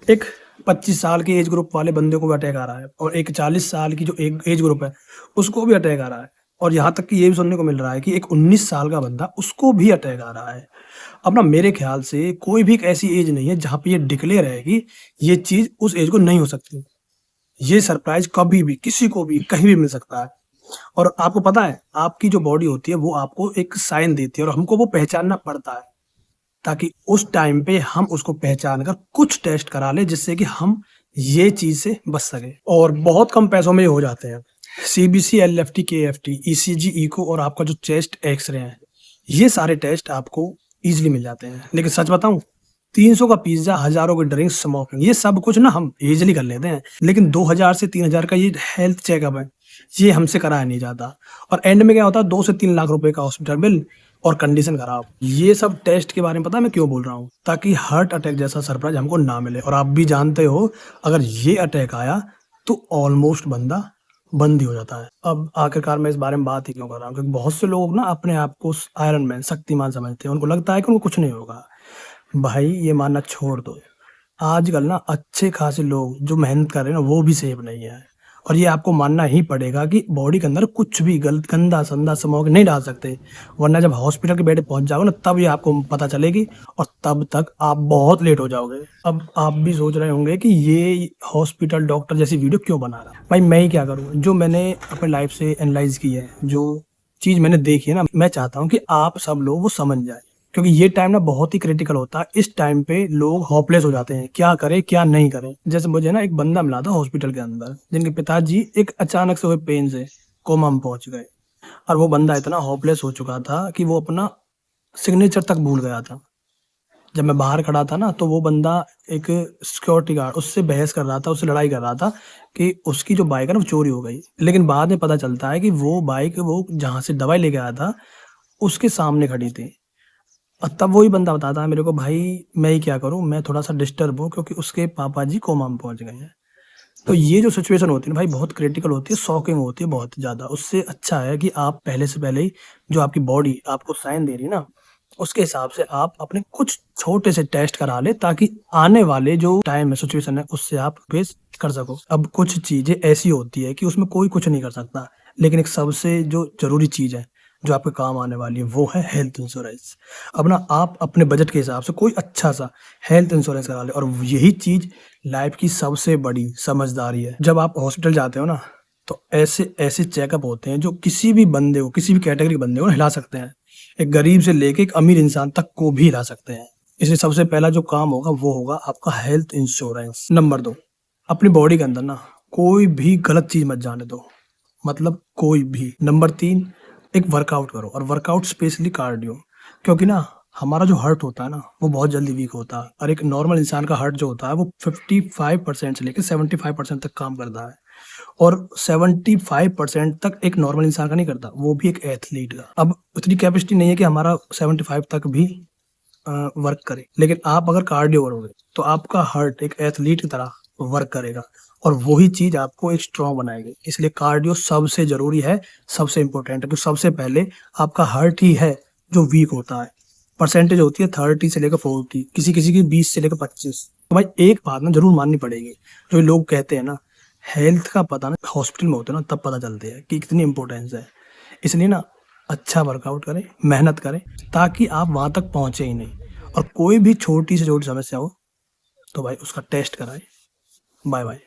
एक 25 साल के एज ग्रुप वाले बंदे को भी अटैक आ रहा है और एक 40 साल की जो एक एज ग्रुप है उसको भी अटैक आ रहा है। और यहाँ तक कि ये भी सुनने को मिल रहा है कि एक 19 साल का बंदा उसको भी अटैक आ रहा है। अब ना मेरे ख्याल से कोई भी एक ऐसी एज नहीं है जहाँ पे ये डिक्लेयर है कि ये चीज़ उस एज को नहीं हो सकती। ये सरप्राइज़ कभी भी, किसी को भी, कहीं भी मिल सकता है। और आपको पता है, आपकी जो बॉडी होती है वो आपको एक साइन देती है और हमको वो पहचानना पड़ता है, ताकि उस टाइम पे हम उसको पहचान कर कुछ टेस्ट करा लें जिससे कि हम ये चीज़ से बच सकें। और बहुत कम पैसों में ये हो जाते हैं। CBC, LFT, KFT, ECG, echo और आपका जो चेस्ट एक्स-रे है, ये सारे टेस्ट आपको ईज़िली मिल जाते हैं। लेकिन सच बताऊँ, 300 का पिज़्ज़ा, हज़ारों की ड्रिंक्स, स्मोकिंग, ये सब कुछ ना हम ईज़िली कर लेते हैं। लेकिन 2000 से 3000 का ये हेल्थ चेकअप है, ये हमसे कराया नहीं जाता। और एंड में क्या होता है, 2 से 3 लाख रुपए का हॉस्पिटल बिल और कंडीशन खराब। ये सब टेस्ट के बारे में पता है मैं क्यों बोल रहा हूँ? ताकि हार्ट अटैक जैसा सरप्राइज़ हमको ना मिले। और आप भी जानते हो, अगर ये अटैक आया तो ऑलमोस्ट बंदा बंद ही हो जाता है। अब आखिरकार मैं इस बारे में बात ही क्यों कर रहा हूँ? क्योंकि बहुत से लोग ना अपने आप को आयरन मैन, शक्तिमान समझते हैं। उनको लगता है कि उनको कुछ नहीं होगा। भाई ये मानना छोड़ दो। आजकल ना अच्छे खासे लोग जो मेहनत कर रहे हैं ना वो भी सेफ नहीं है। और ये आपको मानना ही पड़ेगा कि बॉडी के अंदर कुछ भी गलत, गंदा संदा स्मोक नहीं डाल सकते। वरना जब हॉस्पिटल के बेड पे पहुंच जाओगे ना तब ये आपको पता चलेगी और तब तक आप बहुत लेट हो जाओगे। अब आप भी सोच रहे होंगे कि ये हॉस्पिटल डॉक्टर जैसी वीडियो क्यों बना रहा है। भाई मैं ही क्या करूँ, जो मैंने अपने लाइफ से एनालाइज की है, जो चीज़ मैंने देखी है ना, मैं चाहता हूँ कि आप सब लोग वो समझ जाए। क्योंकि ये टाइम ना बहुत ही क्रिटिकल होता है। इस टाइम पे लोग होपलेस हो जाते हैं, क्या करें क्या नहीं करें। जैसे मुझे ना एक बंदा मिला था हॉस्पिटल के अंदर, जिनके पिताजी एक अचानक से हुए पेन से कोमा में पहुंच गए। और वो बंदा इतना होपलेस हो चुका था कि वो अपना सिग्नेचर तक भूल गया था। जब मैं बाहर खड़ा था ना तो वो बंदा, एक सिक्योरिटी गार्ड, उससे बहस कर रहा था, उससे लड़ाई कर रहा था कि उसकी जो बाइक है ना वो चोरी हो गई। लेकिन बाद में पता चलता है कि वो बाइक, वो जहाँ से दवाई लेके आया था उसके सामने खड़ी थी। और तब वही बंदा बताता है मेरे को, भाई मैं ही क्या करूँ, मैं थोड़ा सा डिस्टर्ब हूँ क्योंकि उसके पापा जी कोमा में पहुंच गए हैं। तो ये जो सिचुएशन होती है ना भाई, बहुत क्रिटिकल होती है, शॉकिंग होती है बहुत ज़्यादा। उससे अच्छा है कि आप पहले से पहले ही जो आपकी बॉडी आपको साइन दे रही है ना, उसके हिसाब से आप अपने कुछ छोटे से टेस्ट करा ले, ताकि आने वाले जो टाइम है, सिचुएशन है, उससे आप फेस कर सको। अब कुछ चीज़ें ऐसी होती है कि उसमें कोई कुछ नहीं कर सकता, लेकिन एक सबसे जो ज़रूरी चीज़ है, जो आपके काम आने वाली है, वो है हेल्थ इंश्योरेंस। अब ना आप अपने बजट के हिसाब से कोई अच्छा सा हेल्थ इंश्योरेंस करा लें, और यही चीज़ लाइफ की सबसे बड़ी समझदारी है। जब आप हॉस्पिटल जाते हो ना तो ऐसे ऐसे चेकअप होते हैं जो किसी भी बंदे को, किसी भी कैटेगरी के बंदे को हिला सकते हैं। एक गरीब से लेके एक अमीर इंसान तक को भी हिला सकते हैं। इसलिए सबसे पहला जो काम होगा वो होगा आपका हेल्थ इंश्योरेंस। नंबर 2, अपनी बॉडी के अंदर ना कोई भी गलत चीज मत जाने दो, मतलब कोई भी। नंबर 3, एक वर्कआउट करो, और वर्कआउट स्पेशली कार्डियो। क्योंकि ना हमारा जो हार्ट होता है ना वो बहुत जल्दी वीक होता है, और एक नॉर्मल इंसान का हार्ट जो होता है वो 55% से लेकर 75% तक काम करता है। और 75% तक एक नॉर्मल इंसान का नहीं करता, वो भी एक एथलीट का। अब उतनी कैपेसिटी नहीं है कि हमारा 75 तक भी वर्क करे। लेकिन आप अगर कार्डियो करोगे तो आपका हार्ट एक एथलीट की तरह वर्क करेगा, और वही चीज आपको एक स्ट्रॉन्ग बनाएगी। इसलिए कार्डियो सबसे जरूरी है, सबसे इंपॉर्टेंट है, क्योंकि सबसे पहले आपका हार्ट ही है जो वीक होता है। परसेंटेज होती है 30 से लेकर 40, किसी किसी की 20 से लेकर 25। तो भाई एक बात ना जरूर माननी पड़ेगी, जो लोग कहते हैं ना हेल्थ का पता ना हॉस्पिटल में होता है ना तब पता चलते हैं कि कितनी इंपॉर्टेंस है। इसलिए ना अच्छा वर्कआउट करें, मेहनत करें, ताकि आप वहां तक पहुंचे ही नहीं। और कोई भी छोटी से छोटी समस्या हो तो भाई उसका टेस्ट कराएं। Bye bye.